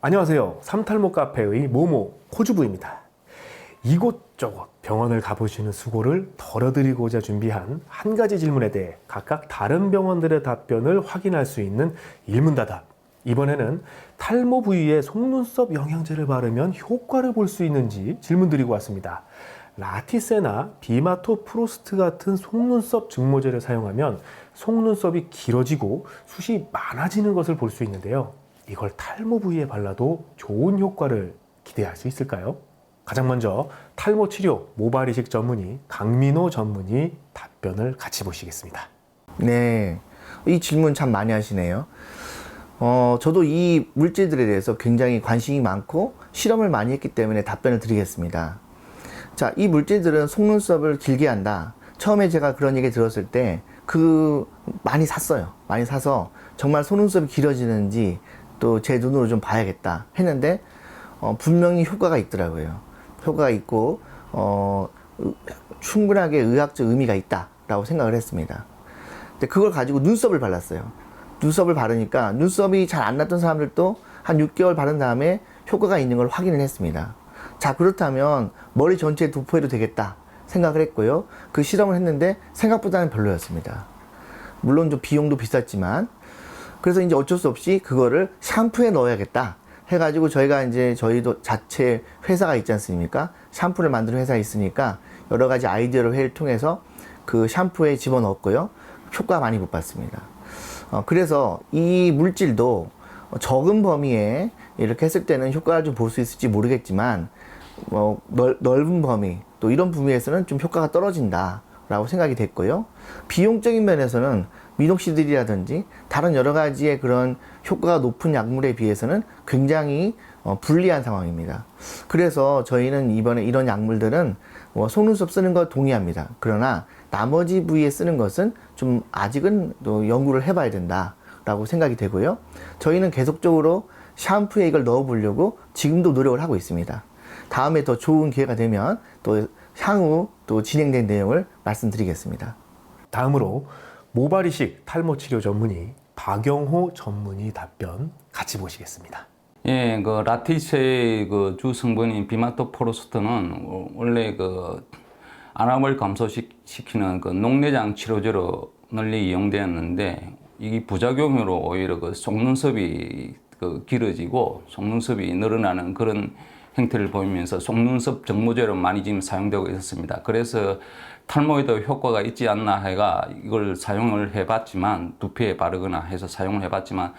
안녕하세요. 삼탈모 카페의 모모 코주부입니다. 이곳저곳 병원을 가보시는 수고를 덜어드리고자 준비한 한 가지 질문에 대해 각각 다른 병원들의 답변을 확인할 수 있는 일문다답. 이번에는 탈모 부위에 속눈썹 영양제를 바르면 효과를 볼 수 있는지 질문 드리고 왔습니다. 라티세나 비마토프로스트 같은 속눈썹 증모제를 사용하면 속눈썹이 길어지고 숱이 많아지는 것을 볼 수 있는데요. 이걸 탈모 부위에 발라도 좋은 효과를 기대할 수 있을까요? 가장 먼저 탈모 치료 모발 이식 전문의 강민호 전문의 답변을 같이 보시겠습니다. 네, 이 질문 참 많이 하시네요. 저도 이 물질들에 대해서 굉장히 관심이 많고 실험을 많이 했기 때문에 답변을 드리겠습니다. 자, 이 물질들은 속눈썹을 길게 한다. 처음에 제가 그런 얘기 들었을 때 많이 샀어요. 많이 사서 정말 속눈썹이 길어지는지 또 제 눈으로 좀 봐야겠다 했는데 분명히 효과가 있더라고요. 효과가 있고 충분하게 의학적 의미가 있다라고 생각을 했습니다. 근데 그걸 가지고 눈썹을 발랐어요. 눈썹을 바르니까 눈썹이 잘 안 났던 사람들도 한 6개월 바른 다음에 효과가 있는 걸 확인을 했습니다. 자, 그렇다면 머리 전체에 도포해도 되겠다 생각을 했고요. 그 실험을 했는데 생각보다는 별로였습니다. 물론 좀 비용도 비쌌지만, 그래서 이제 어쩔 수 없이 그거를 샴푸에 넣어야겠다 해가지고 저희도 자체 회사가 있지 않습니까? 샴푸를 만드는 회사가 있으니까 여러 가지 아이디어를 통해서 그 샴푸에 집어넣었고요. 효과 많이 못 봤습니다. 그래서 이 물질도 적은 범위에 이렇게 했을 때는 효과를 좀 볼 수 있을지 모르겠지만, 넓은 범위, 또 이런 범위에서는 좀 효과가 떨어진다 라고 생각이 됐고요. 비용적인 면에서는 미녹시딜이라든지 다른 여러 가지의 그런 효과가 높은 약물에 비해서는 굉장히 불리한 상황입니다. 그래서 저희는 이번에 이런 약물들은 속눈썹 쓰는 거 동의합니다. 그러나 나머지 부위에 쓰는 것은 좀 아직은 또 연구를 해봐야 된다라고 생각이 되고요. 저희는 계속적으로 샴푸에 이걸 넣어보려고 지금도 노력을 하고 있습니다. 다음에 더 좋은 기회가 되면 또 향후 또 진행된 내용을 말씀드리겠습니다. 다음으로 모발 이식 탈모 치료 전문의 박영호 전문의 답변 같이 보시겠습니다. 예, 그 라티세의 그 주 성분인 비마토프로스트는 원래 그 안압을 감소시키는 그 녹내장 치료제로 널리 이용되었는데, 이 부작용으로 오히려 그 속눈썹이 그 길어지고 속눈썹이 늘어나는 그런 형태를 보이면서 속눈썹 정모제로 많이 지금 사용되고 있었습니다. 그래서 탈모에도 효과가 있지 않나 해가 이걸 사용을 해봤지만, 두피에 바르거나 해서 사용을 해봤지만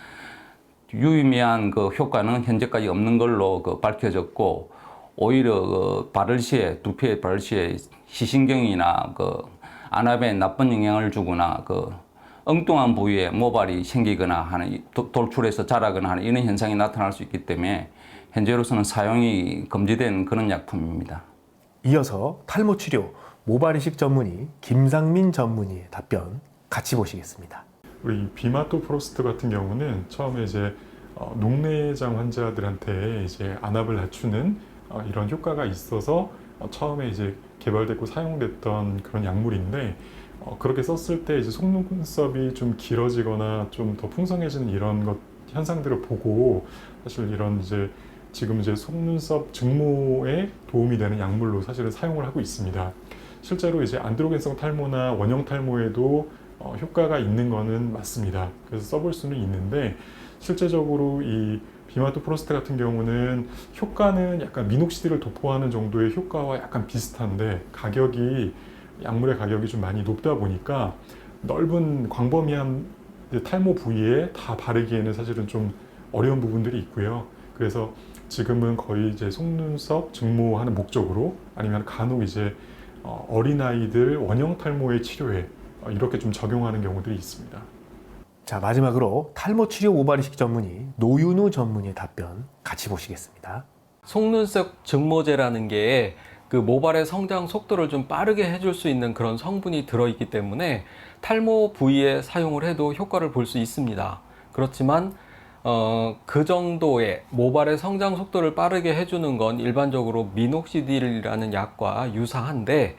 유의미한 그 효과는 현재까지 없는 걸로 그 밝혀졌고, 오히려 그 바를 시에, 두피에 바를 시에 시신경이나 그 안압에 나쁜 영향을 주거나 그 엉뚱한 부위에 모발이 생기거나 하는, 돌출해서 자라거나 하는 이런 현상이 나타날 수 있기 때문에 현재로서는 사용이 금지된 그런 약품입니다. 이어서 탈모 치료 모발 이식 전문의 김상민 전문의의 답변 같이 보시겠습니다. 우리 비마토프로스트 같은 경우는 처음에 이제 녹내장 환자들한테 이제 안압을 낮추는 이런 효과가 있어서 처음에 이제 개발됐고 사용됐던 그런 약물인데, 그렇게 썼을 때 이제 속눈썹이 좀 길어지거나 좀 더 풍성해지는 이런 현상들을 보고, 사실 이런 지금 속눈썹 증모에 도움이 되는 약물로 사실은 사용을 하고 있습니다. 실제로 이제 안드로겐성 탈모나 원형 탈모에도 효과가 있는 거는 맞습니다. 그래서 써볼 수는 있는데, 실제적으로 이 비마토프로스트 같은 경우는 효과는 약간 미녹시딜을 도포하는 정도의 효과와 약간 비슷한데, 약물의 가격이 좀 많이 높다 보니까 넓은 광범위한 탈모 부위에 다 바르기에는 사실은 좀 어려운 부분들이 있고요. 그래서 지금은 거의 이제 속눈썹 증모하는 목적으로, 아니면 간혹 이제 어린아이들 원형 탈모의 치료에 이렇게 좀 적용하는 경우들이 있습니다. 자, 마지막으로 탈모 치료 모발 이식 전문의 노윤우 전문의의 답변 같이 보시겠습니다. 속눈썹 증모제라는 게 그 모발의 성장 속도를 좀 빠르게 해줄 수 있는 그런 성분이 들어있기 때문에 탈모 부위에 사용을 해도 효과를 볼 수 있습니다. 그렇지만 그 정도의 모발의 성장 속도를 빠르게 해주는 건 일반적으로 미녹시딜이라는 약과 유사한데,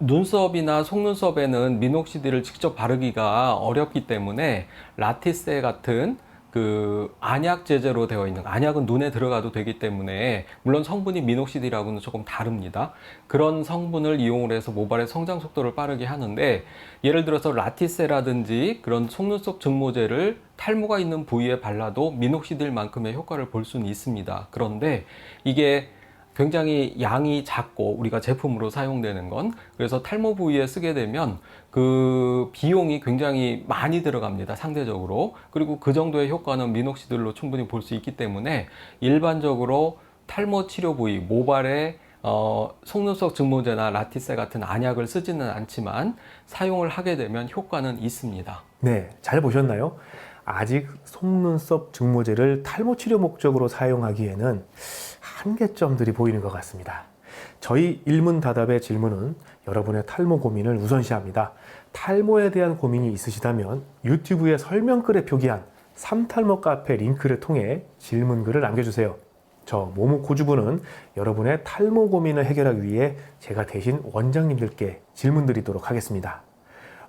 눈썹이나 속눈썹에는 미녹시딜을 직접 바르기가 어렵기 때문에 라티세 같은 그 안약 제제로 되어 있는, 안약은 눈에 들어가도 되기 때문에 물론 성분이 미녹시딜하고는 조금 다릅니다. 그런 성분을 이용을 해서 모발의 성장 속도를 빠르게 하는데, 예를 들어서 라티세라든지 그런 속눈썹 증모제를 탈모가 있는 부위에 발라도 미녹시딜만큼의 효과를 볼 수는 있습니다. 그런데 이게 굉장히 양이 작고 우리가 제품으로 사용되는 건, 그래서 탈모 부위에 쓰게 되면 그 비용이 굉장히 많이 들어갑니다, 상대적으로. 그리고 그 정도의 효과는 미녹시딜로 충분히 볼 수 있기 때문에 일반적으로 탈모 치료 부위, 모발에 속눈썹 증모제나 라티세 같은 안약을 쓰지는 않지만 사용을 하게 되면 효과는 있습니다. 네, 잘 보셨나요? 아직 속눈썹 증모제를 탈모 치료 목적으로 사용하기에는 한계점들이 보이는 것 같습니다. 저희 일문다답의 질문은 여러분의 탈모 고민을 우선시합니다. 탈모에 대한 고민이 있으시다면 유튜브의 설명글에 표기한 3탈모 카페 링크를 통해 질문글을 남겨주세요. 저 모모코주부는 여러분의 탈모 고민을 해결하기 위해 제가 대신 원장님들께 질문 드리도록 하겠습니다.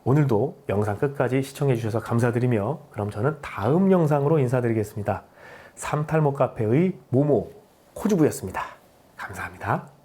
오늘도 영상 끝까지 시청해 주셔서 감사드리며, 그럼 저는 다음 영상으로 인사드리겠습니다. 3탈모 카페의 모모코주부였습니다. 감사합니다.